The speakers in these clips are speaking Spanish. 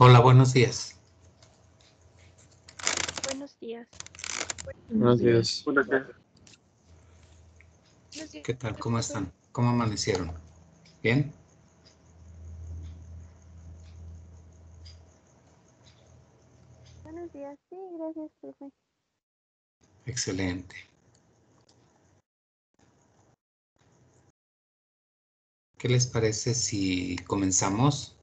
Hola, buenos días. Buenos días. Buenos días. ¿Qué tal? ¿Cómo están? ¿Cómo amanecieron? ¿Bien? Buenos días. Sí, gracias, profe. Excelente. ¿Qué les parece si comenzamos?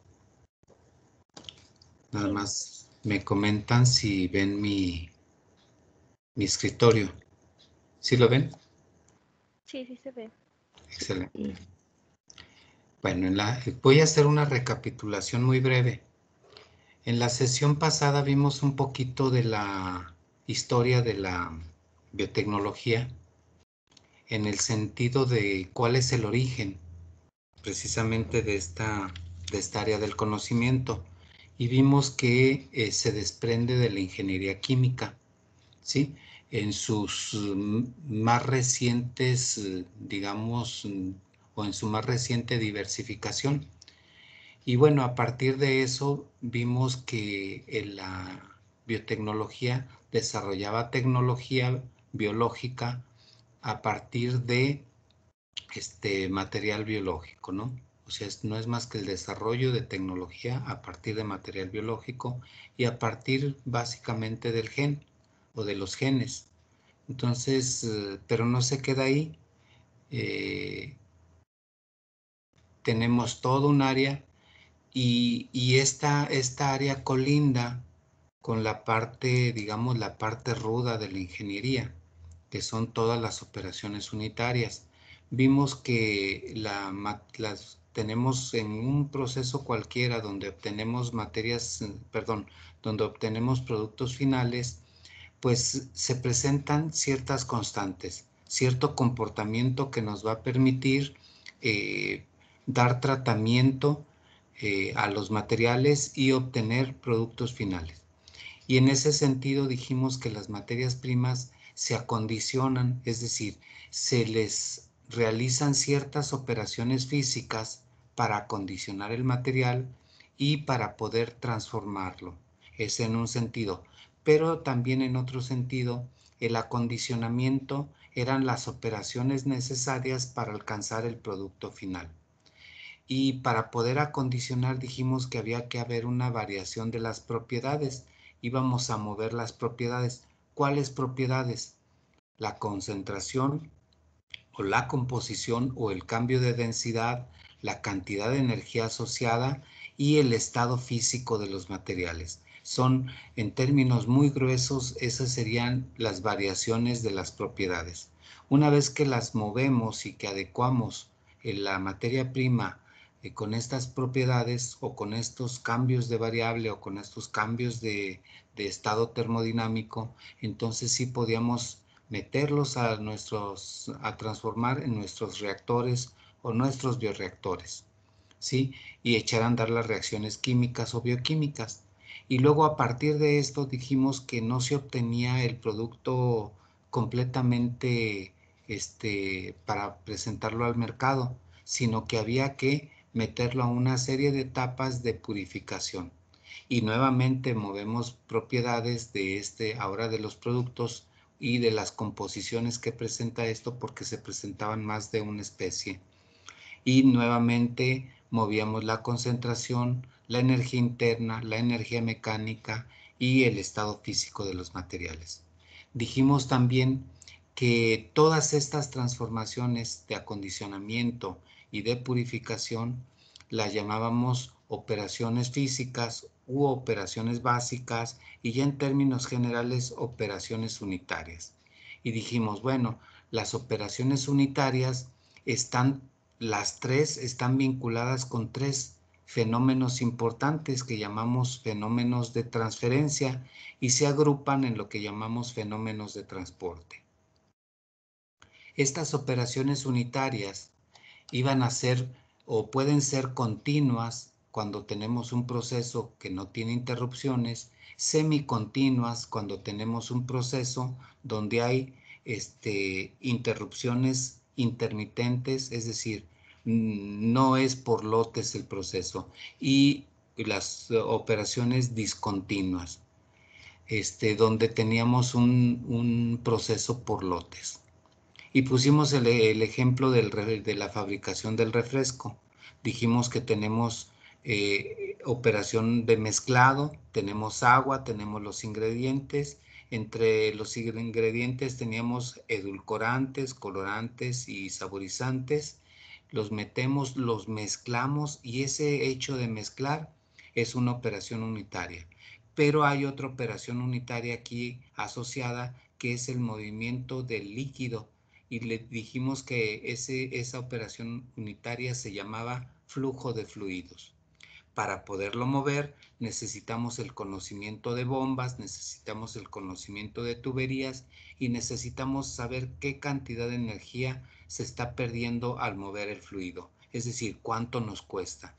Nada Sí. más me comentan si ven mi escritorio. ¿Sí lo ven? Sí, sí se ve. Excelente. Bueno, voy a hacer una recapitulación muy breve. En la sesión pasada vimos un poquito de la historia de la biotecnología en el sentido de cuál es el origen precisamente de esta área del conocimiento y vimos que se desprende de la ingeniería química, ¿sí? En sus más recientes, digamos, o en su más reciente diversificación. Y bueno, a partir de eso vimos que en la biotecnología desarrollaba tecnología biológica a partir de material biológico, ¿no? O sea, no es más que el desarrollo de tecnología a partir de material biológico y a partir básicamente del gen o de los genes. Entonces, pero no se queda ahí. Tenemos todo un área y esta área colinda con la parte, digamos, la parte ruda de la ingeniería, que son todas las operaciones unitarias. Vimos que las tenemos en un proceso cualquiera donde obtenemos donde obtenemos productos finales, pues se presentan ciertas constantes, cierto comportamiento que nos va a permitir dar tratamiento a los materiales y obtener productos finales. Y en ese sentido dijimos que las materias primas se acondicionan, es decir, se les realizan ciertas operaciones físicas para acondicionar el material y para poder transformarlo. Es en un sentido, pero también en otro sentido, el acondicionamiento eran las operaciones necesarias para alcanzar el producto final. Y para poder acondicionar dijimos que había que haber una variación de las propiedades. Íbamos a mover las propiedades. ¿Cuáles propiedades? La concentración o la composición o el cambio de densidad, la cantidad de energía asociada y el estado físico de los materiales. Son, en términos muy gruesos, esas serían las variaciones de las propiedades. Una vez que las movemos y que adecuamos la materia prima con estas propiedades o con estos cambios de variable o con estos cambios de estado termodinámico, entonces sí podíamos meterlos a transformar en nuestros reactores o nuestros bioreactores, ¿sí? Y echar a andar las reacciones químicas o bioquímicas. Y luego a partir de esto dijimos que no se obtenía el producto completamente para presentarlo al mercado, sino que había que meterlo a una serie de etapas de purificación. Y nuevamente movemos propiedades de ahora de los productos y de las composiciones que presenta esto porque se presentaban más de una especie. Y nuevamente movíamos la concentración, la energía interna, la energía mecánica y el estado físico de los materiales. Dijimos también que todas estas transformaciones de acondicionamiento y de purificación las llamábamos operaciones físicas u operaciones básicas y ya en términos generales operaciones unitarias. Y dijimos, bueno, las operaciones unitarias las tres están vinculadas con tres fenómenos importantes que llamamos fenómenos de transferencia y se agrupan en lo que llamamos fenómenos de transporte. Estas operaciones unitarias iban a ser o pueden ser continuas cuando tenemos un proceso que no tiene interrupciones, semicontinuas cuando tenemos un proceso donde hay interrupciones intermitentes, es decir, no es por lotes el proceso, y las operaciones discontinuas, donde teníamos un proceso por lotes. Y pusimos el ejemplo de la fabricación del refresco. Dijimos que tenemos operación de mezclado, tenemos agua, tenemos los ingredientes. Entre los ingredientes teníamos edulcorantes, colorantes y saborizantes. Los metemos, los mezclamos y ese hecho de mezclar es una operación unitaria. Pero hay otra operación unitaria aquí asociada, que es el movimiento del líquido, y le dijimos que esa operación unitaria se llamaba flujo de fluidos. Para poderlo mover necesitamos el conocimiento de bombas, necesitamos el conocimiento de tuberías y necesitamos saber qué cantidad de energía se está perdiendo al mover el fluido, es decir, cuánto nos cuesta.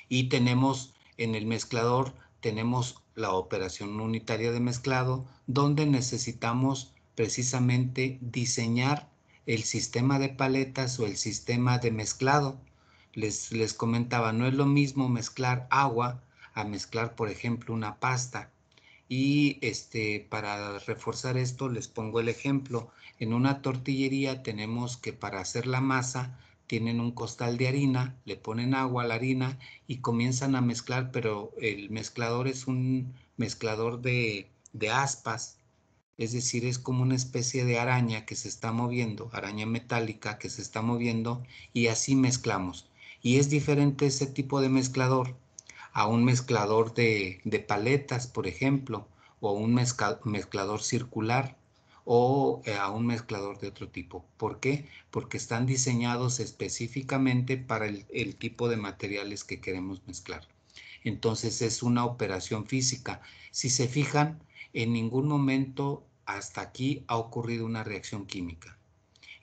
Y tenemos en el mezclador, tenemos la operación unitaria de mezclado, donde necesitamos precisamente diseñar el sistema de paletas o el sistema de mezclado. Les comentaba, no es lo mismo mezclar agua a mezclar, por ejemplo, una pasta. Y para reforzar esto les pongo el ejemplo. En una tortillería tenemos que, para hacer la masa, tienen un costal de harina, le ponen agua a la harina y comienzan a mezclar, pero el mezclador es un mezclador de aspas, es decir, es como una especie de araña que se está moviendo, araña metálica que se está moviendo, y así mezclamos. Y es diferente ese tipo de mezclador a un mezclador de paletas, por ejemplo, o a un mezclador circular, o a un mezclador de otro tipo. ¿Por qué? Porque están diseñados específicamente para el tipo de materiales que queremos mezclar. Entonces es una operación física. Si se fijan, en ningún momento hasta aquí ha ocurrido una reacción química.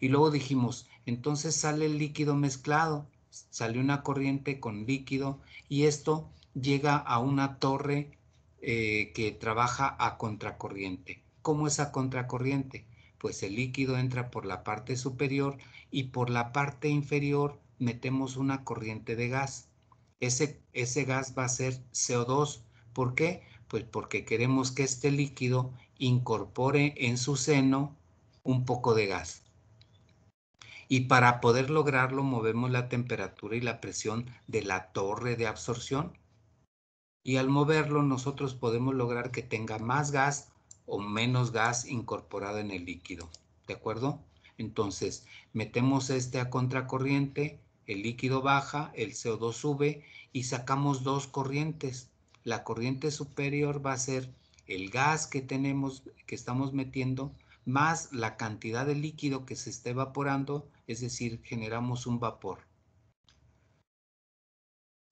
Y luego dijimos, entonces sale el líquido mezclado, sale una corriente con líquido y esto llega a una torre que trabaja a contracorriente. ¿Cómo es a contracorriente? Pues el líquido entra por la parte superior y por la parte inferior metemos una corriente de gas. Ese gas va a ser CO2. ¿Por qué? Pues porque queremos que este líquido incorpore en su seno un poco de gas. Y para poder lograrlo movemos la temperatura y la presión de la torre de absorción. Y al moverlo nosotros podemos lograr que tenga más gas o menos gas incorporado en el líquido. ¿De acuerdo? Entonces metemos a contracorriente, el líquido baja, el CO2 sube y sacamos dos corrientes. La corriente superior va a ser el gas que estamos metiendo, más la cantidad de líquido que se está evaporando, es decir, generamos un vapor.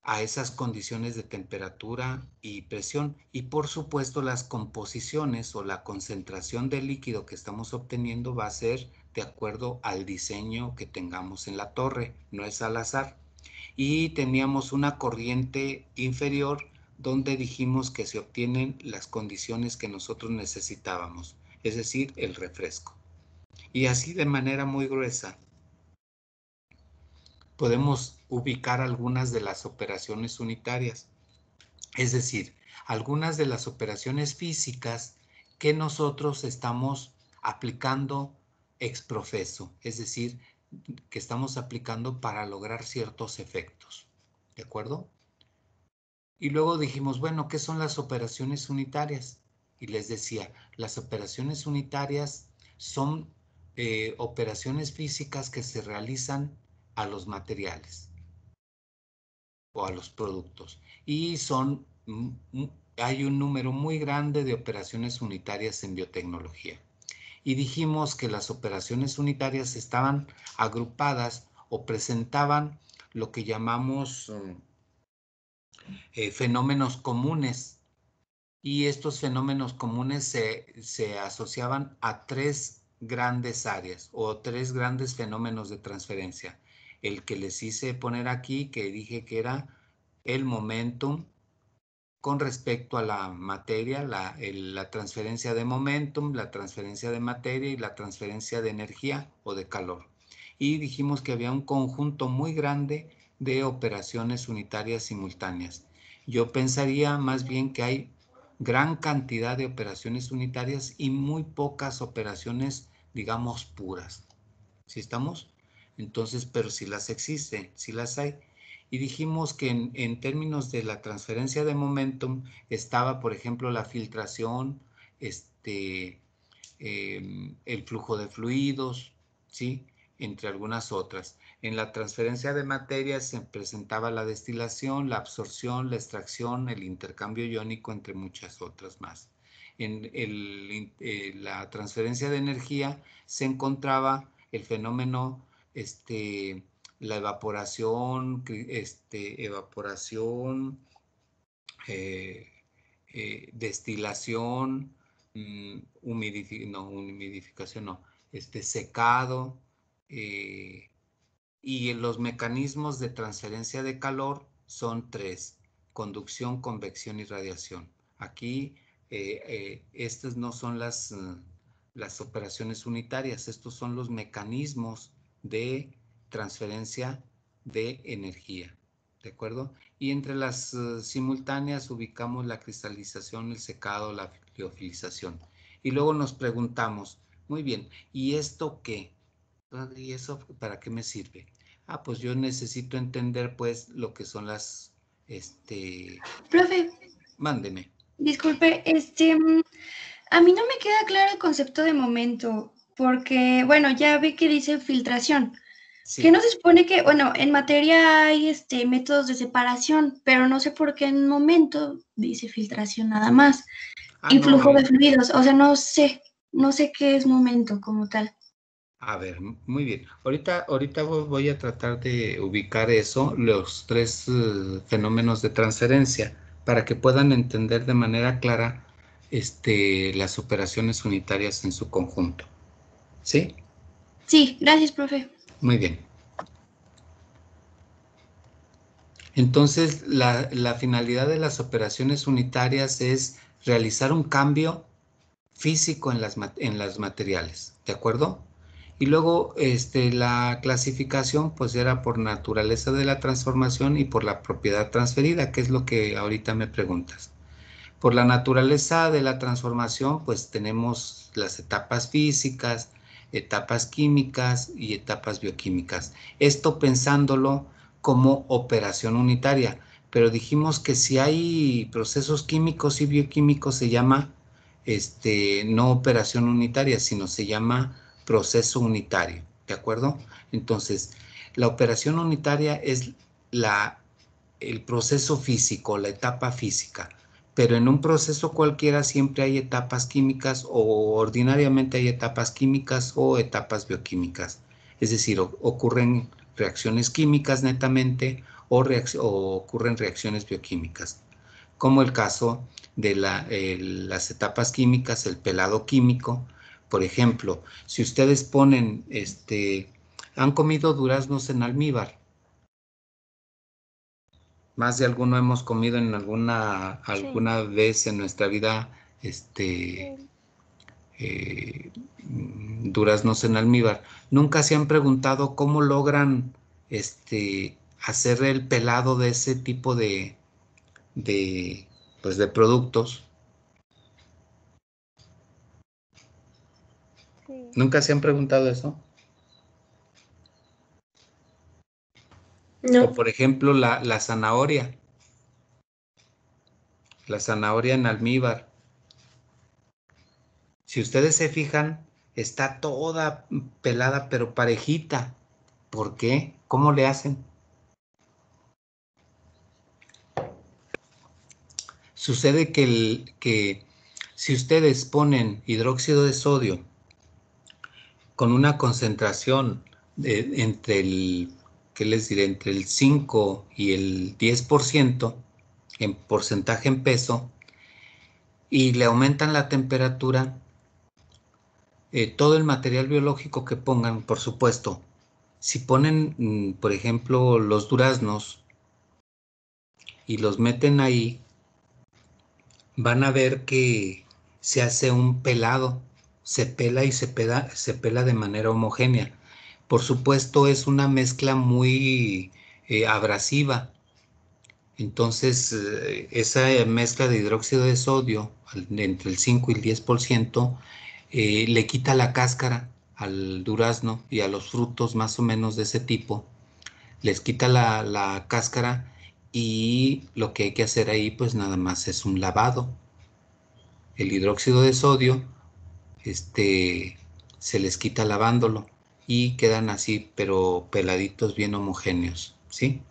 A esas condiciones de temperatura y presión, y por supuesto las composiciones o la concentración del líquido que estamos obteniendo va a ser de acuerdo al diseño que tengamos en la torre, no es al azar. Y teníamos una corriente inferior donde dijimos que se obtienen las condiciones que nosotros necesitábamos, es decir, el refresco. Y así de manera muy gruesa podemos ubicar algunas de las operaciones unitarias, es decir, algunas de las operaciones físicas que nosotros estamos aplicando ex professo, es decir, que estamos aplicando para lograr ciertos efectos. ¿De acuerdo? Y luego dijimos, bueno, ¿qué son las operaciones unitarias? Y les decía, las operaciones unitarias son operaciones físicas que se realizan a los materiales o a los productos. Y hay un número muy grande de operaciones unitarias en biotecnología. Y dijimos que las operaciones unitarias estaban agrupadas o presentaban lo que llamamos fenómenos comunes. Y estos fenómenos comunes se asociaban a tres grandes áreas o tres grandes fenómenos de transferencia. El que les hice poner aquí, que dije que era el momentum con respecto a la materia, la transferencia de momentum, la transferencia de materia y la transferencia de energía o de calor. Y dijimos que había un conjunto muy grande de operaciones unitarias simultáneas. Yo pensaría más bien que hay gran cantidad de operaciones unitarias y muy pocas operaciones, digamos, puras. ¿Sí estamos? Entonces, pero si las existen, si las hay. Y dijimos que en términos de la transferencia de momentum estaba, por ejemplo, la filtración, el flujo de fluidos, ¿sí? Entre algunas otras. En la transferencia de materia se presentaba la destilación, la absorción, la extracción, el intercambio iónico, entre muchas otras más. En la transferencia de energía se encontraba el fenómeno, la evaporación, eh, destilación, humidificación no, secado, y los mecanismos de transferencia de calor son tres: conducción, convección y radiación. Aquí estas no son las operaciones unitarias, estos son los mecanismos de transferencia de energía, ¿de acuerdo? Y entre las simultáneas ubicamos la cristalización, el secado, la liofilización. Y luego nos preguntamos, muy bien, ¿y esto qué? ¿Y eso para qué me sirve? Ah, pues yo necesito entender pues lo que son las, Profe, mándeme. disculpe, a mí no me queda claro el concepto de momento, porque, bueno, ya vi que dice filtración. Sí. Que no se supone que, bueno, en materia hay métodos de separación, pero no sé por qué en momento dice filtración nada más. Y No, flujo de fluidos, o sea, no sé qué es momento como tal. A ver, muy bien. Ahorita voy a tratar de ubicar eso, los tres fenómenos de transferencia, para que puedan entender de manera clara las operaciones unitarias en su conjunto. ¿Sí? Sí, gracias, profe. Muy bien. Entonces, la finalidad de las operaciones unitarias es realizar un cambio físico en las materiales, ¿de acuerdo? Y luego la clasificación pues era por naturaleza de la transformación y por la propiedad transferida, que es lo que ahorita me preguntas. Por la naturaleza de la transformación pues tenemos las etapas físicas, etapas químicas y etapas bioquímicas. Esto pensándolo como operación unitaria, pero dijimos que si hay procesos químicos y bioquímicos se llama no operación unitaria, sino se llama proceso unitario, ¿de acuerdo? Entonces, la operación unitaria es el proceso físico, la etapa física, pero en un proceso cualquiera siempre hay etapas químicas o ordinariamente hay etapas químicas o etapas bioquímicas. Es decir, ocurren reacciones químicas netamente o ocurren reacciones bioquímicas, como el caso de las etapas químicas, el pelado químico. Por ejemplo, si ustedes ponen, han comido duraznos en almíbar. Más de alguno hemos comido en alguna vez en nuestra vida, duraznos en almíbar. Nunca se han preguntado cómo logran, hacer el pelado de ese tipo pues de productos. Sí. ¿Nunca se han preguntado eso? No. O por ejemplo la zanahoria. La zanahoria en almíbar. Si ustedes se fijan, está toda pelada pero parejita. ¿Por qué? ¿Cómo le hacen? Sucede que si ustedes ponen hidróxido de sodio con una concentración entre ¿qué les diré? Entre el 5 y el 10% en porcentaje en peso, y le aumentan la temperatura, todo el material biológico que pongan, por supuesto, si ponen, por ejemplo, los duraznos y los meten ahí, van a ver que se hace un pelado, se pela y se pela de manera homogénea. Por supuesto, es una mezcla muy abrasiva. Entonces, esa mezcla de hidróxido de sodio, entre el 5 y el 10%, le quita la cáscara al durazno y a los frutos más o menos de ese tipo. Les quita la cáscara y lo que hay que hacer ahí pues nada más es un lavado. El hidróxido de sodio se les quita lavándolo y quedan así, pero peladitos bien homogéneos, ¿sí?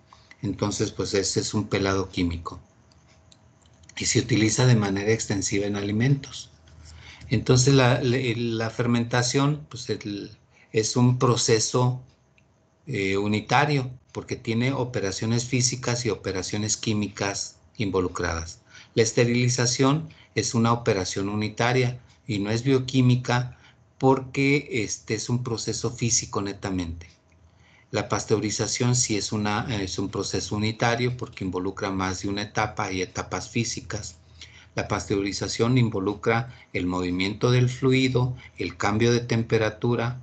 Entonces, pues ese es un pelado químico y se utiliza de manera extensiva en alimentos. Entonces, la fermentación, pues es un proceso unitario, porque tiene operaciones físicas y operaciones químicas involucradas. La esterilización es una operación unitaria y no es bioquímica porque es un proceso físico netamente. La pasteurización sí es un proceso unitario porque involucra más de una etapa y etapas físicas. La pasteurización involucra el movimiento del fluido, el cambio de temperatura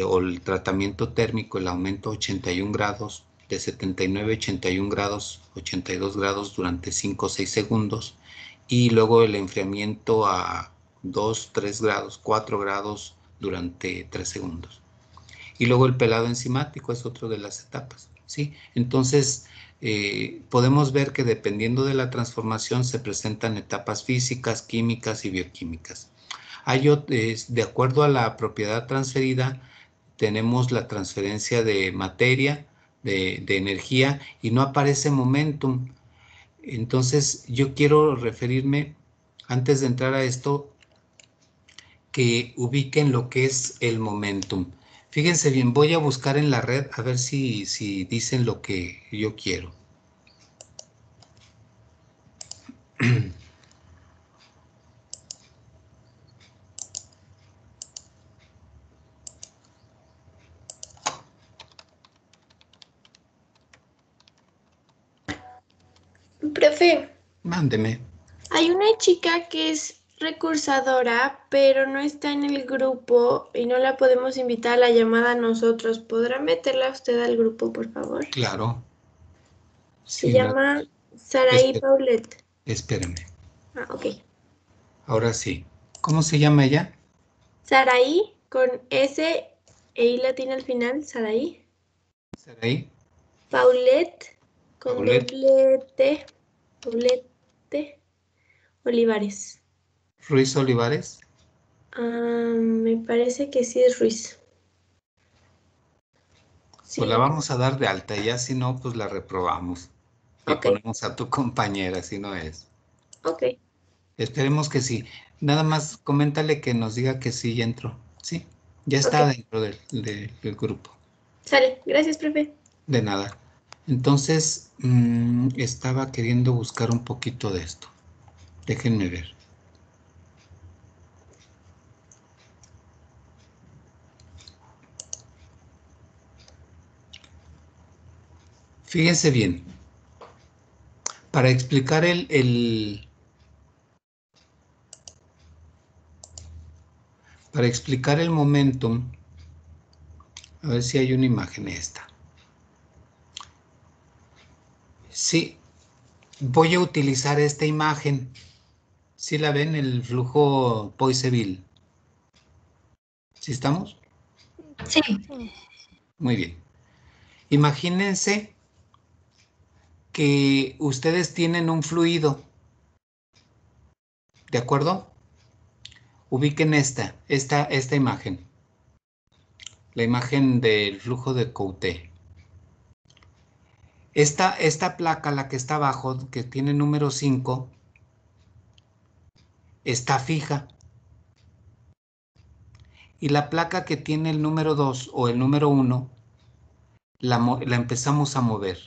o el tratamiento térmico, el aumento a 81 grados, de 79 a 81 grados, 82 grados durante 5 o 6 segundos, y luego el enfriamiento a 2, 3 grados, 4 grados durante 3 segundos. Y luego el pelado enzimático es otro de las etapas, ¿sí? Entonces, podemos ver que dependiendo de la transformación se presentan etapas físicas, químicas y bioquímicas. De acuerdo a la propiedad transferida, tenemos la transferencia de materia, de energía, y no aparece momentum. Entonces, yo quiero referirme, antes de entrar a esto, que ubiquen lo que es el momentum. Fíjense bien, voy a buscar en la red a ver si dicen lo que yo quiero. Profe, Mándeme. hay una chica que es recursadora, pero no está en el grupo y no la podemos invitar a la llamada a nosotros. ¿Podrá meterla usted al grupo, por favor? Claro. Se Sí, llama Saraí espérame, Paulet. espérame. Ah, ok. Ahora sí. ¿Cómo se llama ella? Saraí con S e I latina al final, Saraí. ¿Saraí? Paulet con Paulette doble T, Paulette Olivares. Ruiz Olivares. Me parece que sí es Ruiz. Pues la Sí, vamos a dar de alta y ya si no, pues la reprobamos. Y ok, ponemos a tu compañera, si no es. ok, Esperemos que sí. Nada más coméntale que nos diga que sí ya entró. Sí, ya ok. está dentro del grupo. Sale, gracias, profe. De nada. Entonces, estaba queriendo buscar un poquito de esto. Déjenme ver. Fíjense bien. Para explicar para explicar el momentum, a ver si hay una imagen esta. Sí, voy a utilizar esta imagen. ¿Sí la ven? El flujo Poiseville. ¿Sí estamos? Sí, Sí. Muy bien. Imagínense que ustedes tienen un fluido, ¿de acuerdo? Ubiquen esta imagen, la imagen del flujo de Couté. Esta placa, la que está abajo, que tiene número 5, está fija. Y la placa que tiene el número 2 o el número 1, la empezamos a mover.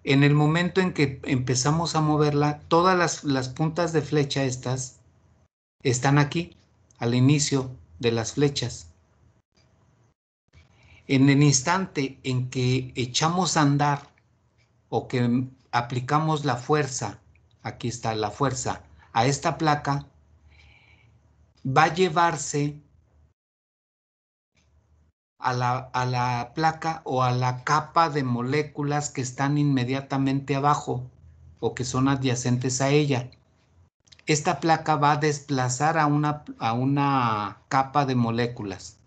En el momento en que empezamos a moverla, todas las puntas de flecha estas están aquí, al inicio de las flechas. En el instante en que echamos a andar o que aplicamos la fuerza, aquí está la fuerza, a esta placa, va a llevarse a la placa o a la capa de moléculas que están inmediatamente abajo o que son adyacentes a ella. Esta placa va a desplazar a una capa de moléculas.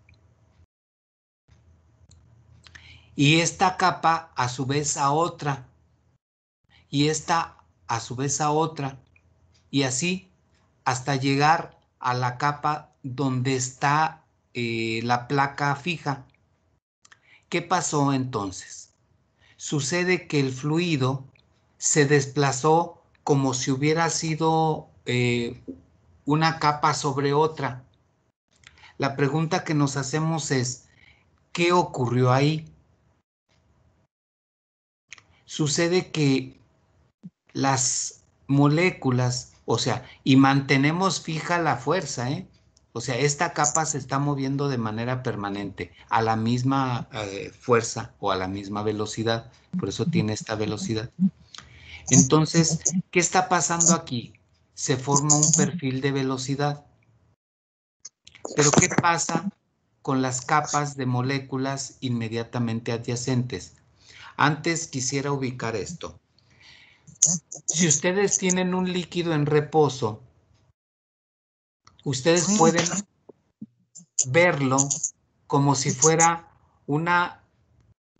Y esta capa a su vez a otra. Y esta a su vez a otra. Y así hasta llegar a la capa donde está la placa fija. ¿Qué pasó entonces? Sucede que el fluido se desplazó como si hubiera sido una capa sobre otra. La pregunta que nos hacemos es, ¿qué ocurrió ahí? Sucede que las moléculas, o sea, y mantenemos fija la fuerza, ¿eh? O sea, esta capa se está moviendo de manera permanente a la misma fuerza o a la misma velocidad, por eso tiene esta velocidad. Entonces, ¿qué está pasando aquí? Se forma un perfil de velocidad. Pero ¿qué pasa con las capas de moléculas inmediatamente adyacentes? Antes quisiera ubicar esto. Si ustedes tienen un líquido en reposo, ustedes pueden verlo como si fuera una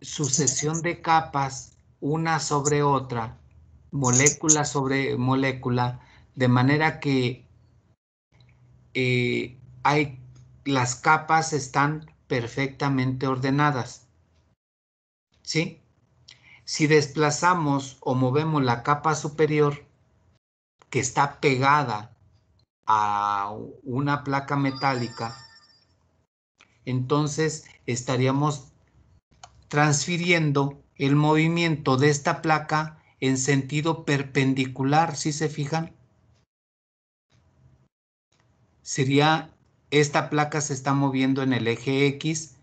sucesión de capas, una sobre otra, molécula sobre molécula, de manera que las capas están perfectamente ordenadas, ¿sí? Si desplazamos o movemos la capa superior, que está pegada a una placa metálica, entonces estaríamos transfiriendo el movimiento de esta placa en sentido perpendicular, ¿sí se fijan? Sería, esta placa se está moviendo en el eje X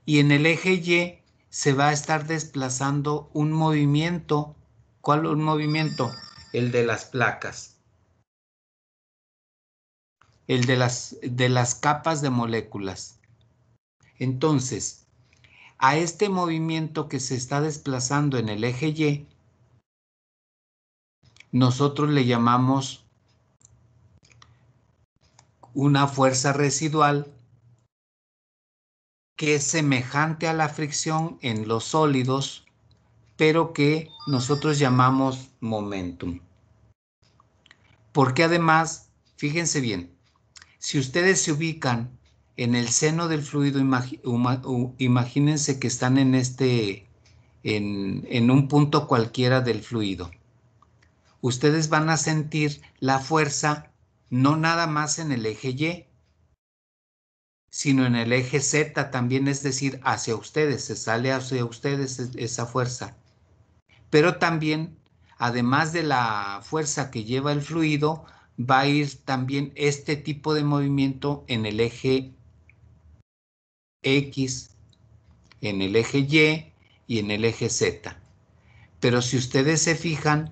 y en el eje Y se va a estar desplazando un movimiento. ¿Cuál un movimiento? El de las placas. El de las capas de moléculas. Entonces, a este movimiento que se está desplazando en el eje Y, nosotros le llamamos una fuerza residual que es semejante a la fricción en los sólidos, pero que nosotros llamamos momentum. Porque además, fíjense bien, si ustedes se ubican en el seno del fluido, imagínense que están en un punto cualquiera del fluido. Ustedes van a sentir la fuerza no nada más en el eje Y, sino en el eje Z también, es decir, hacia ustedes, se sale hacia ustedes esa fuerza. Pero también, además de la fuerza que lleva el fluido, va a ir también este tipo de movimiento en el eje X, en el eje Y y en el eje Z. Pero si ustedes se fijan,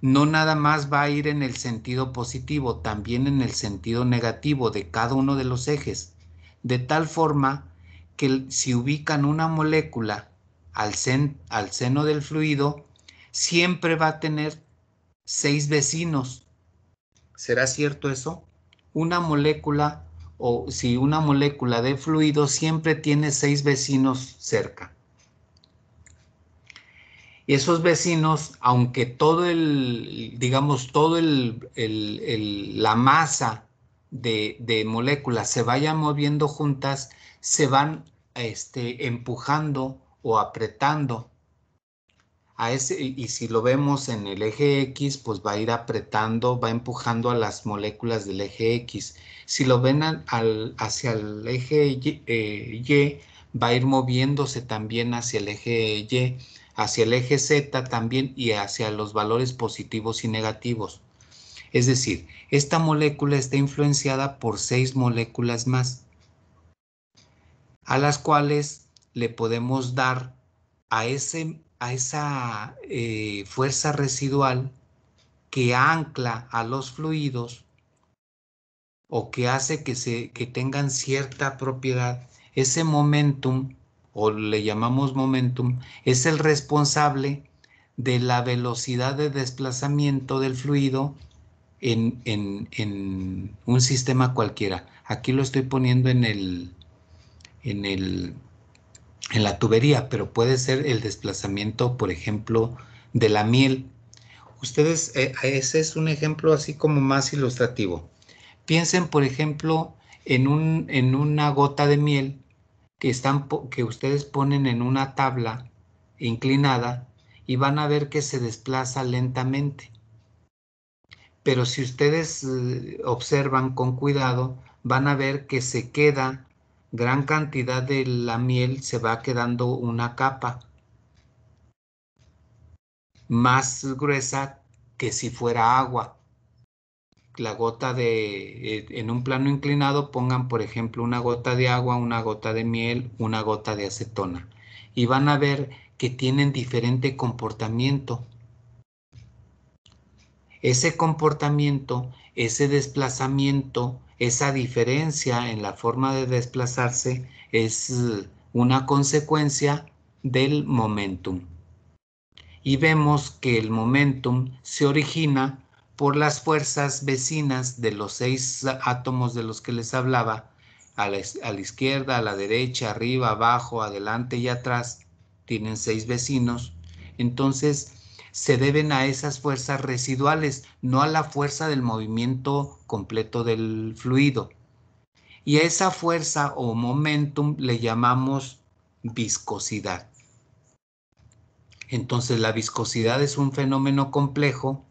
no nada más va a ir en el sentido positivo, también en el sentido negativo de cada uno de los ejes, de tal forma que si ubican una molécula al seno del fluido, siempre va a tener 6 vecinos. ¿Será cierto eso? Una molécula, o si una molécula de fluido siempre tiene 6 vecinos cerca. Y esos vecinos, aunque todo la masa de moléculas se vayan moviendo juntas, se van empujando o apretando a ese, y si lo vemos en el eje X, pues va a ir apretando, va empujando a las moléculas del eje X. Si lo ven hacia el eje Y, va a ir moviéndose también hacia el eje Y, hacia el eje Z también y hacia los valores positivos y negativos. Es decir, esta molécula está influenciada por 6 moléculas más, a las cuales le podemos dar a esa fuerza residual que ancla a los fluidos o que hace que tengan cierta propiedad, ese momentum o le llamamos momentum, es el responsable de la velocidad de desplazamiento del fluido en un sistema cualquiera. Aquí lo estoy poniendo en la tubería, pero puede ser el desplazamiento, por ejemplo, de la miel. Ustedes, ese es un ejemplo así como más ilustrativo. Piensen, por ejemplo, en una gota de miel que ustedes ponen en una tabla inclinada y van a ver que se desplaza lentamente. Pero si ustedes observan con cuidado, van a ver que se queda gran cantidad de la miel, se va quedando una capa más gruesa que si fuera agua. La gota en un plano inclinado pongan, por ejemplo, una gota de agua, una gota de miel, una gota de acetona. Y van a ver que tienen diferente comportamiento. Ese comportamiento, ese desplazamiento, esa diferencia en la forma de desplazarse es una consecuencia del momentum. Y vemos que el momentum se origina por las fuerzas vecinas de los 6 átomos de los que les hablaba, a la izquierda, a la derecha, arriba, abajo, adelante y atrás, tienen 6 vecinos. Entonces, se deben a esas fuerzas residuales, no a la fuerza del movimiento completo del fluido. Y a esa fuerza o momentum le llamamos viscosidad. Entonces, la viscosidad es un fenómeno complejo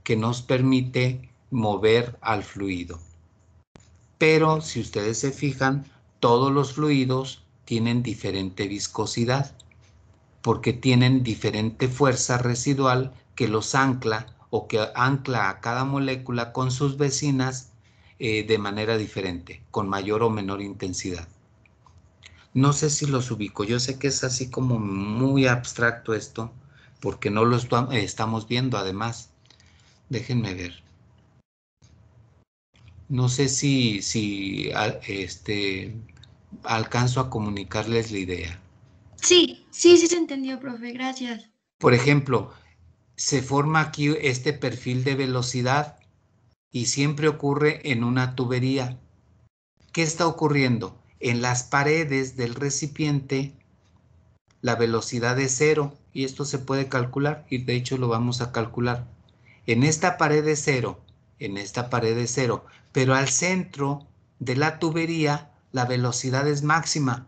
que nos permite mover al fluido. Pero si ustedes se fijan, todos los fluidos tienen diferente viscosidad porque tienen diferente fuerza residual que los ancla o que ancla a cada molécula con sus vecinas de manera diferente, con mayor o menor intensidad. No sé si los ubico, yo sé que es así como muy abstracto esto, porque no lo estamos viendo además. Déjenme ver. No sé si alcanzo a comunicarles la idea. Sí se entendió, profe, gracias. Por ejemplo, se forma aquí este perfil de velocidad y siempre ocurre en una tubería. ¿Qué está ocurriendo? En las paredes del recipiente la velocidad es 0 y esto se puede calcular y de hecho lo vamos a calcular. En esta pared es 0, en esta pared es 0, pero al centro de la tubería la velocidad es máxima.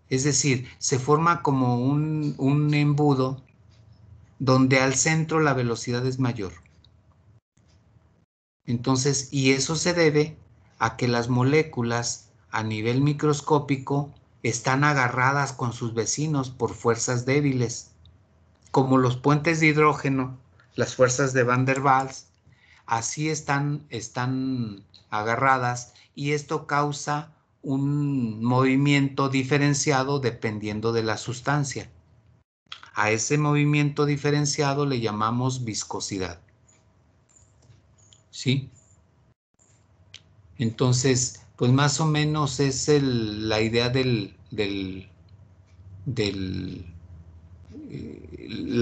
Es decir, se forma como un embudo donde al centro la velocidad es mayor. Entonces, y eso se debe a que las moléculas a nivel microscópico están agarradas con sus vecinos por fuerzas débiles, como los puentes de hidrógeno, las fuerzas de Van der Waals, así están agarradas y esto causa un movimiento diferenciado dependiendo de la sustancia. A ese movimiento diferenciado le llamamos viscosidad. ¿Sí? Entonces, pues más o menos es la idea la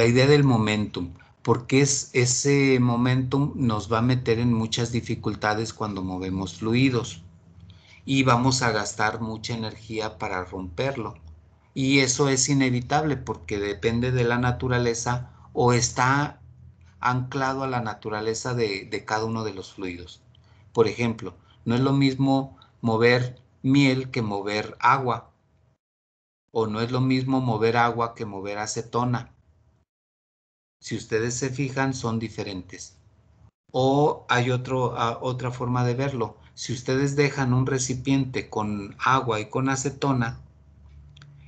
idea del momentum, porque ese momentum nos va a meter en muchas dificultades cuando movemos fluidos y vamos a gastar mucha energía para romperlo. Y eso es inevitable porque depende de la naturaleza o está anclado a la naturaleza de cada uno de los fluidos. Por ejemplo, no es lo mismo mover miel que mover agua, o no es lo mismo mover agua que mover acetona. Si ustedes se fijan, son diferentes. O hay otra forma de verlo. Si ustedes dejan un recipiente con agua y con acetona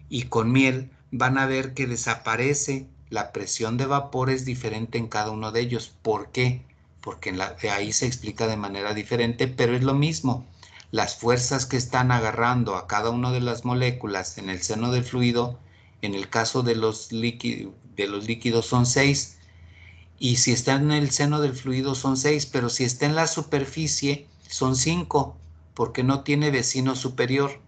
y con miel, van a ver que desaparece. La presión de vapor es diferente en cada uno de ellos. ¿Por qué? Porque ahí se explica de manera diferente, pero es lo mismo. Las fuerzas que están agarrando a cada una de las moléculas en el seno del fluido, en el caso de los líquidos son 6, y si está en el seno del fluido son 6, pero si está en la superficie son 5, porque no tiene vecino superior.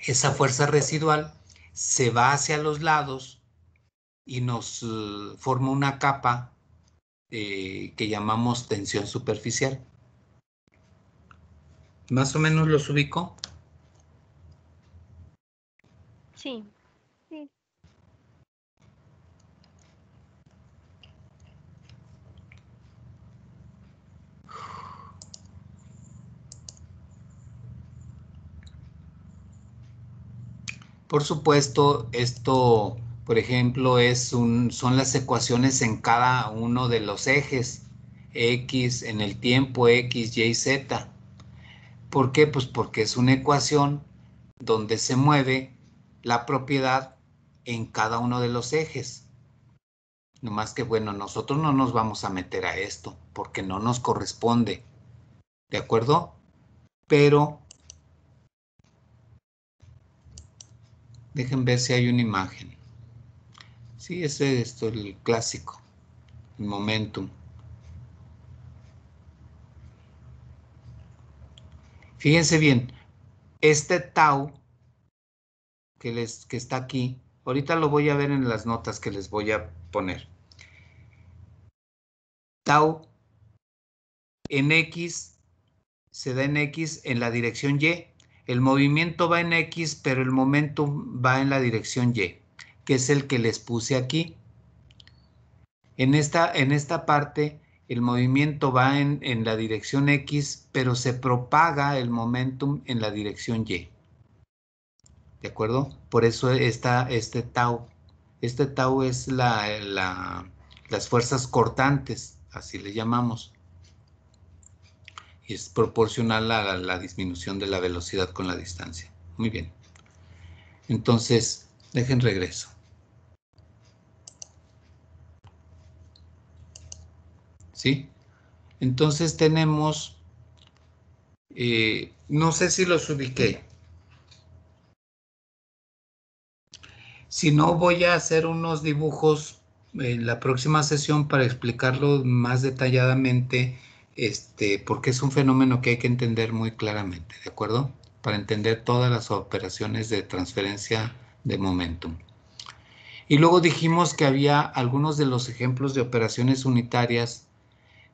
esa fuerza residual se va hacia los lados y nos forma una capa que llamamos tensión superficial. ¿Más o menos los ubico? Sí. Sí. Por supuesto, esto, por ejemplo, son las ecuaciones en cada uno de los ejes, X en el tiempo, X, Y, Z. ¿Por qué? Pues porque es una ecuación donde se mueve la propiedad en cada uno de los ejes. No más que, bueno, nosotros no nos vamos a meter a esto porque no nos corresponde. ¿De acuerdo? Pero dejen ver si hay una imagen. Sí, ese es el clásico, el momentum. Fíjense bien, este tau que está aquí, ahorita lo voy a ver en las notas que les voy a poner. Tau en X se da en X en la dirección Y. El movimiento va en X, pero el momentum va en la dirección Y, que es el que les puse aquí. En esta parte, el movimiento va en la dirección X, pero se propaga el momentum en la dirección Y. ¿De acuerdo? Por eso está este tau. Este tau es las fuerzas cortantes, así le llamamos. Y es proporcional a la disminución de la velocidad con la distancia. Muy bien. Entonces, dejen regreso. ¿Sí? Entonces tenemos, no sé si los ubiqué. Si no, voy a hacer unos dibujos en la próxima sesión para explicarlo más detalladamente, porque es un fenómeno que hay que entender muy claramente, ¿de acuerdo? Para entender todas las operaciones de transferencia de momentum. Y luego dijimos que había algunos de los ejemplos de operaciones unitarias,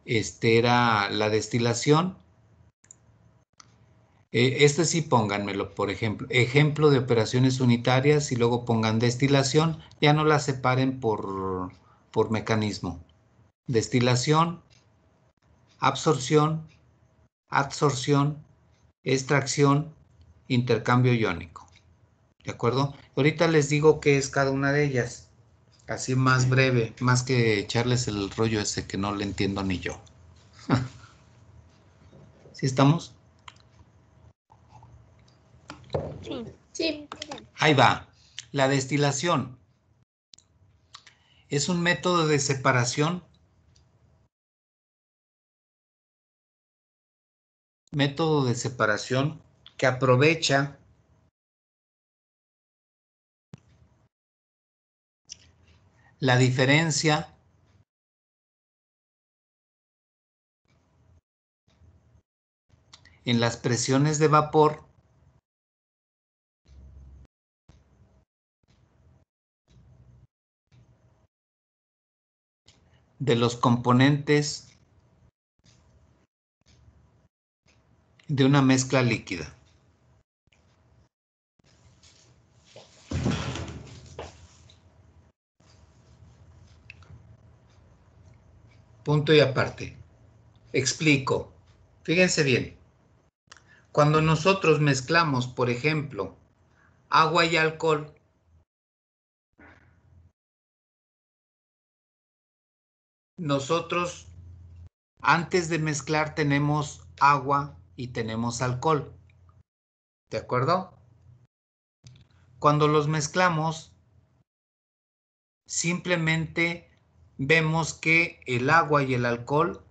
era la destilación. Sí pónganmelo, por ejemplo, ejemplo de operaciones unitarias y luego pongan destilación, ya no la separen por mecanismo. Destilación, absorción, adsorción, extracción, intercambio iónico. ¿De acuerdo? Ahorita les digo qué es cada una de ellas. Así más breve, más que echarles el rollo ese que no le entiendo ni yo. ¿Sí estamos? Sí. Sí. Ahí va. La destilación es un método de separación. Método de separación que aprovecha la diferencia en las presiones de vapor de los componentes de una mezcla líquida. Punto y aparte. Explico. Fíjense bien. Cuando nosotros mezclamos, por ejemplo, agua y alcohol, nosotros antes de mezclar tenemos agua y tenemos alcohol. ¿De acuerdo? Cuando los mezclamos, simplemente vemos que el agua y el alcohol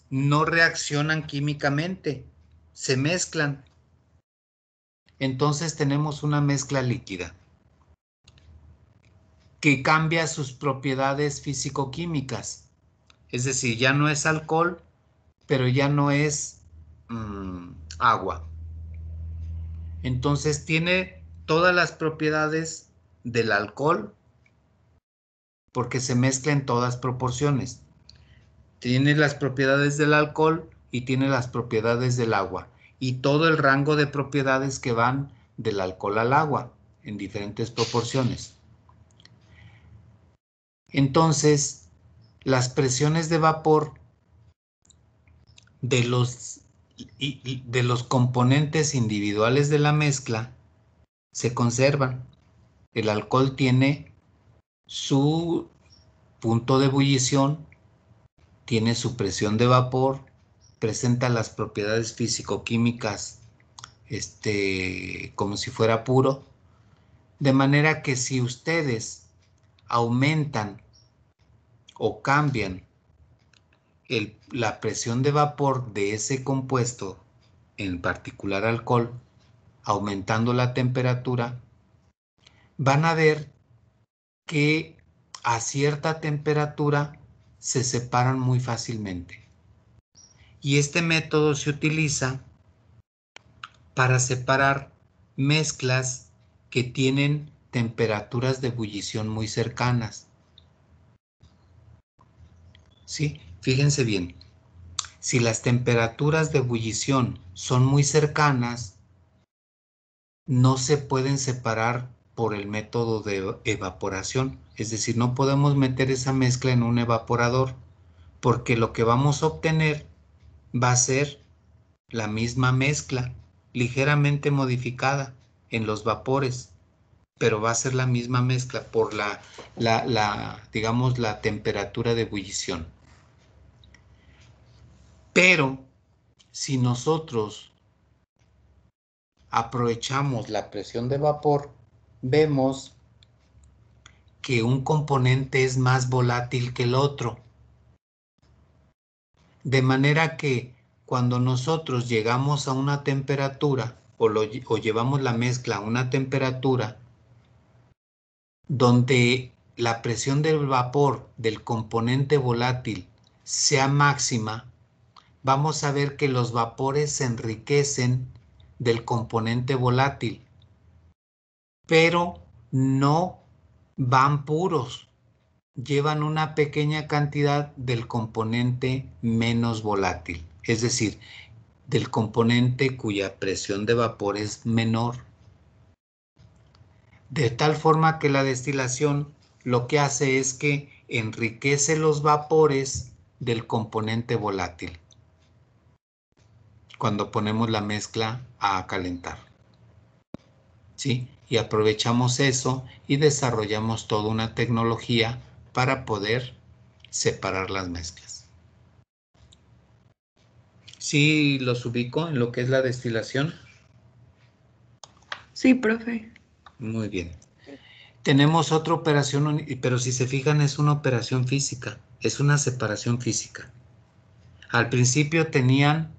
no reaccionan químicamente, se mezclan. Entonces tenemos una mezcla líquida que cambia sus propiedades físico-químicas. Es decir, ya no es alcohol, pero ya no es agua. Entonces tiene todas las propiedades del alcohol porque se mezcla en todas proporciones. Tiene las propiedades del alcohol y tiene las propiedades del agua y todo el rango de propiedades que van del alcohol al agua en diferentes proporciones. Entonces, las presiones de vapor de los componentes individuales de la mezcla se conservan. El alcohol tiene su punto de ebullición, tiene su presión de vapor, presenta las propiedades físico-químicas como si fuera puro, de manera que si ustedes aumentan o cambian la presión de vapor de ese compuesto, en particular alcohol, aumentando la temperatura, van a ver que a cierta temperatura se separan muy fácilmente. Y este método se utiliza para separar mezclas que tienen temperaturas de ebullición muy cercanas. ¿Sí? Fíjense bien. Si las temperaturas de ebullición son muy cercanas, no se pueden separar por el método de evaporación. Es decir, no podemos meter esa mezcla en un evaporador, porque lo que vamos a obtener va a ser la misma mezcla, ligeramente modificada en los vapores, pero va a ser la misma mezcla por digamos, la temperatura de ebullición. Pero si nosotros aprovechamos la presión de vapor, vemos que un componente es más volátil que el otro. De manera que cuando nosotros llegamos a una temperatura o llevamos la mezcla a una temperatura donde la presión del vapor del componente volátil sea máxima, vamos a ver que los vapores se enriquecen del componente volátil, pero no van puros, llevan una pequeña cantidad del componente menos volátil, es decir, del componente cuya presión de vapor es menor. De tal forma que la destilación lo que hace es que enriquece los vapores del componente volátil cuando ponemos la mezcla a calentar. ¿Sí? Y aprovechamos eso y desarrollamos toda una tecnología para poder separar las mezclas. ¿Sí los ubico en lo que es la destilación? Sí, profe. Muy bien. Tenemos otra operación, pero si se fijan es una operación física, es una separación física. Al principio tenían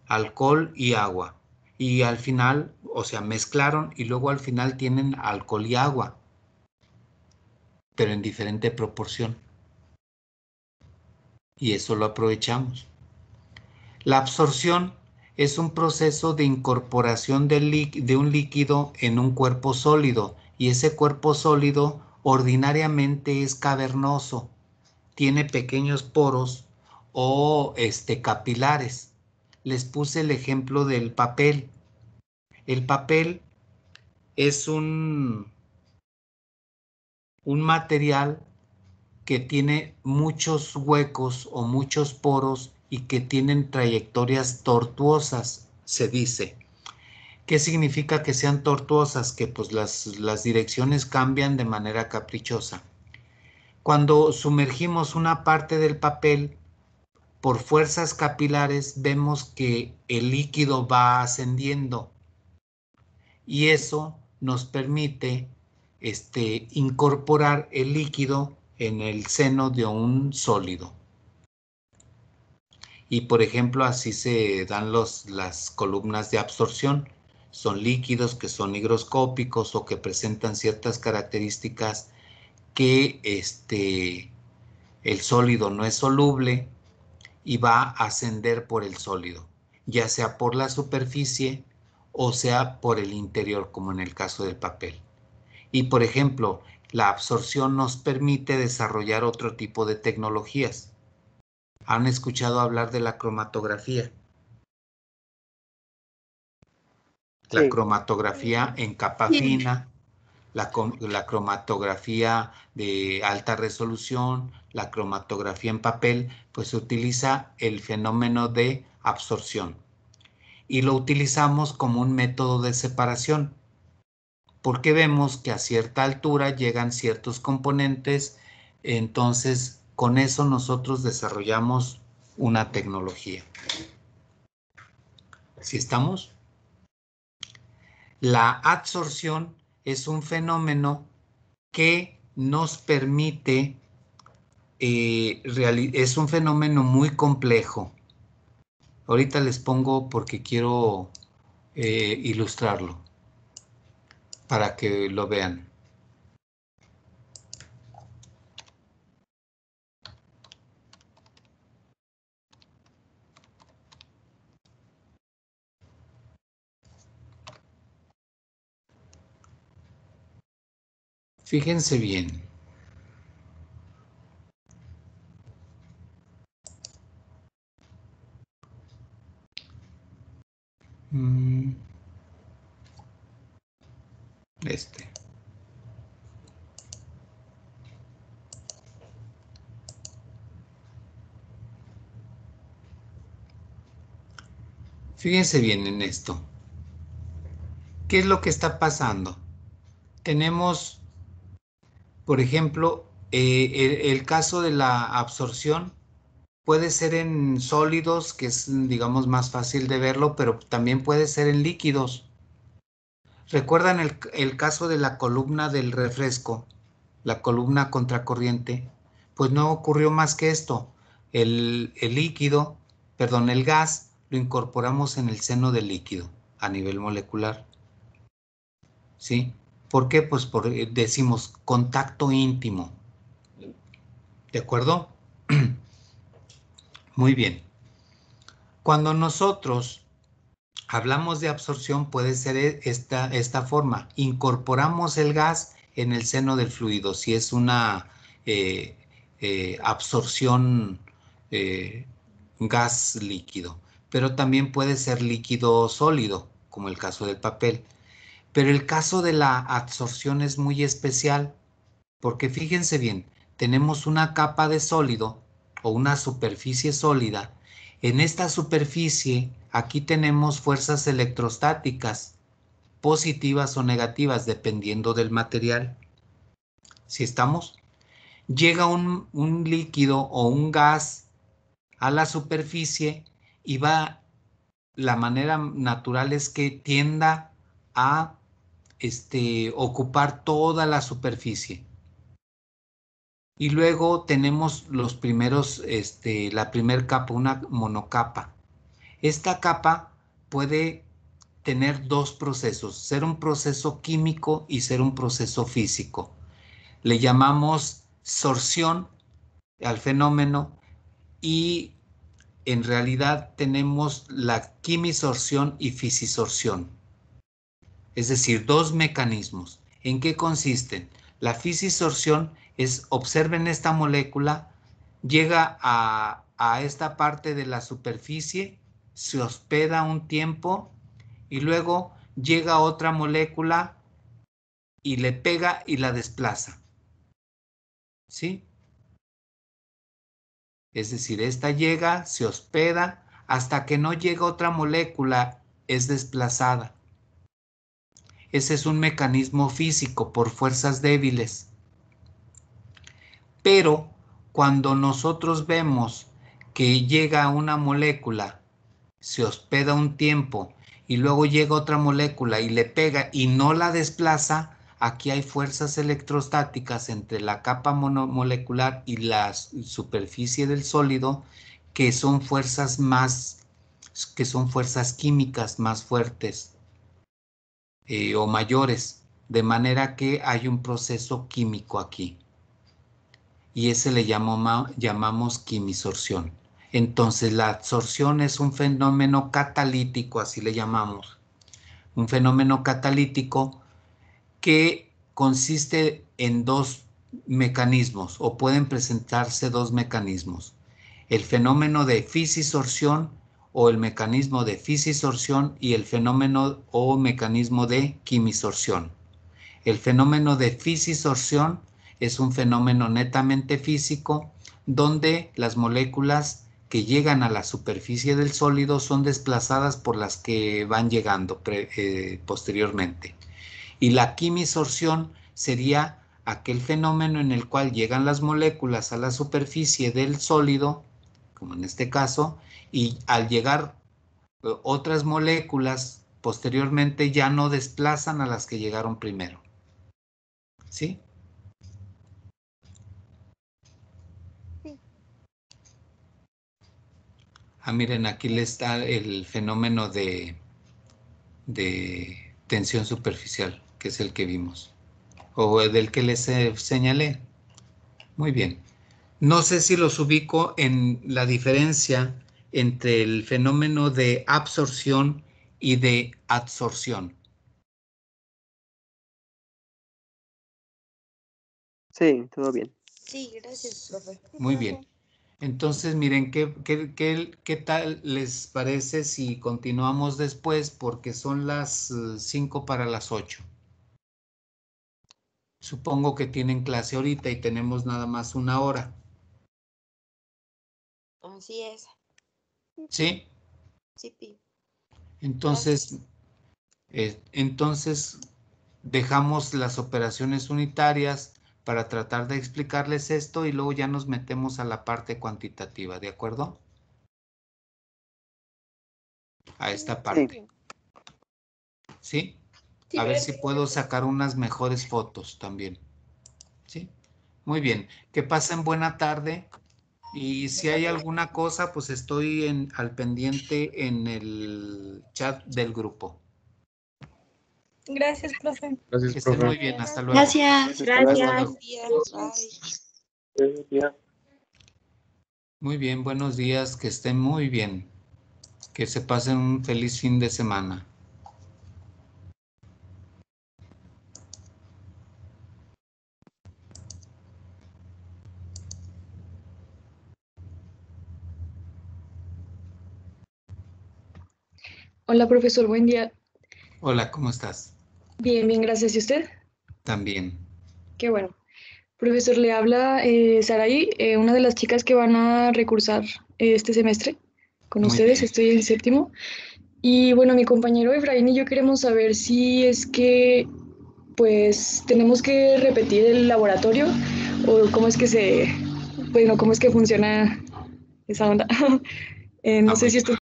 alcohol y agua y al final, o sea, mezclaron y luego al final tienen alcohol y agua, pero en diferente proporción. Y eso lo aprovechamos. La absorción es un proceso de incorporación de un líquido en un cuerpo sólido y ese cuerpo sólido ordinariamente es cavernoso, tiene pequeños poros o capilares. Les puse el ejemplo del papel. El papel es un material que tiene muchos huecos o muchos poros y que tienen trayectorias tortuosas, se dice. ¿Qué significa que sean tortuosas? Que pues las direcciones cambian de manera caprichosa. Cuando sumergimos una parte del papel, por fuerzas capilares vemos que el líquido va ascendiendo y eso nos permite incorporar el líquido en el seno de un sólido. Y por ejemplo, así se dan las columnas de absorción. Son líquidos que son higroscópicos o que presentan ciertas características que el sólido no es soluble y va a ascender por el sólido, ya sea por la superficie o sea por el interior, como en el caso del papel. Y por ejemplo, la absorción nos permite desarrollar otro tipo de tecnologías. ¿Han escuchado hablar de la cromatografía? La Sí. cromatografía en capa Sí. fina, la cromatografía de alta resolución, la cromatografía en papel, pues se utiliza el fenómeno de absorción. Y lo utilizamos como un método de separación, porque vemos que a cierta altura llegan ciertos componentes, entonces con eso nosotros desarrollamos una tecnología. ¿Sí estamos? La adsorción es un fenómeno que nos permite, es un fenómeno muy complejo. Ahorita les pongo porque quiero ilustrarlo para que lo vean. Fíjense bien. Este. Fíjense bien en esto. ¿Qué es lo que está pasando? Tenemos, por ejemplo, el caso de la absorción puede ser en sólidos, que es, digamos, más fácil de verlo, pero también puede ser en líquidos. ¿Recuerdan el caso de la columna del refresco? La columna contracorriente. Pues no ocurrió más que esto. El líquido, perdón, el gas, lo incorporamos en el seno del líquido a nivel molecular. ¿Sí? ¿Por qué? Pues porque decimos contacto íntimo. ¿De acuerdo? Muy bien. Cuando nosotros hablamos de absorción, puede ser esta forma. Incorporamos el gas en el seno del fluido, si es una absorción gas líquido. Pero también puede ser líquido sólido, como el caso del papel. Pero el caso de la absorción es muy especial, porque fíjense bien, tenemos una capa de sólido o una superficie sólida. En esta superficie, aquí tenemos fuerzas electrostáticas, positivas o negativas, dependiendo del material. ¿Sí estamos? Llega un líquido o un gas a la superficie y la manera natural es que tienda a ocupar toda la superficie. Y luego tenemos los primeros, la primer capa, una monocapa. Esta capa puede tener dos procesos, ser un proceso químico y ser un proceso físico. Le llamamos sorción al fenómeno y en realidad tenemos la quimisorción y fisisorción. Es decir, dos mecanismos. ¿En qué consisten? La fisisorción es, observen esta molécula, llega a esta parte de la superficie, se hospeda un tiempo y luego llega otra molécula y le pega y la desplaza. ¿Sí? Es decir, esta llega, se hospeda, hasta que no llega otra molécula, es desplazada. Ese es un mecanismo físico por fuerzas débiles. Pero cuando nosotros vemos que llega una molécula, se hospeda un tiempo y luego llega otra molécula y le pega y no la desplaza, aquí hay fuerzas electrostáticas entre la capa monomolecular y la superficie del sólido que son fuerzas químicas más fuertes o mayores, de manera que hay un proceso químico aquí. Y ese le llamamos quimisorción. Entonces la absorción es un fenómeno catalítico, así le llamamos, un fenómeno catalítico que consiste en dos mecanismos, o pueden presentarse dos mecanismos: el fenómeno de fisisorción o el mecanismo de fisisorción, y el fenómeno o mecanismo de quimisorción. El fenómeno de fisisorción es un fenómeno netamente físico, donde las moléculas que llegan a la superficie del sólido son desplazadas por las que van llegando posteriormente. Y la quimisorción sería aquel fenómeno en el cual llegan las moléculas a la superficie del sólido, como en este caso, y al llegar otras moléculas posteriormente ya no desplazan a las que llegaron primero. ¿Sí? Sí. Miren, aquí le está el fenómeno de tensión superficial, que es el que vimos, o del que les señalé. Muy bien. No sé si los ubico en la diferencia entre el fenómeno de absorción y de adsorción. Sí, todo bien. Sí, gracias, profe. Muy bien. Entonces, miren, ¿qué tal les parece si continuamos después? Porque son las 5 para las 8. Supongo que tienen clase ahorita y tenemos nada más 1 hora. Así es. ¿Sí? Sí, Pi. Entonces, dejamos las operaciones unitarias para tratar de explicarles esto y luego ya nos metemos a la parte cuantitativa, ¿de acuerdo? A esta parte. ¿Sí? Sí, A ver gracias. si puedo sacar unas mejores fotos también. ¿Sí? Muy bien. Que pasen buena tarde. Y si hay alguna cosa, pues estoy al pendiente en el chat del grupo. Gracias, profe. Gracias, Que estén muy profe. bien. Hasta luego. Gracias. Hasta luego. Buenos Gracias. días. Bye. Buenos días. Muy bien, buenos días. Que estén muy bien. Que se pasen un feliz fin de semana. Hola, profesor, buen día. Hola, ¿cómo estás? Bien, bien, gracias. ¿Y usted? También. Qué bueno. Profesor, le habla Saraí, una de las chicas que van a recursar este semestre con Muy ustedes. bien. Estoy en séptimo. Y bueno, mi compañero Efraín y yo queremos saber si es que, pues, tenemos que repetir el laboratorio o cómo es que bueno, cómo es que funciona esa onda. No sé Muy si bien. usted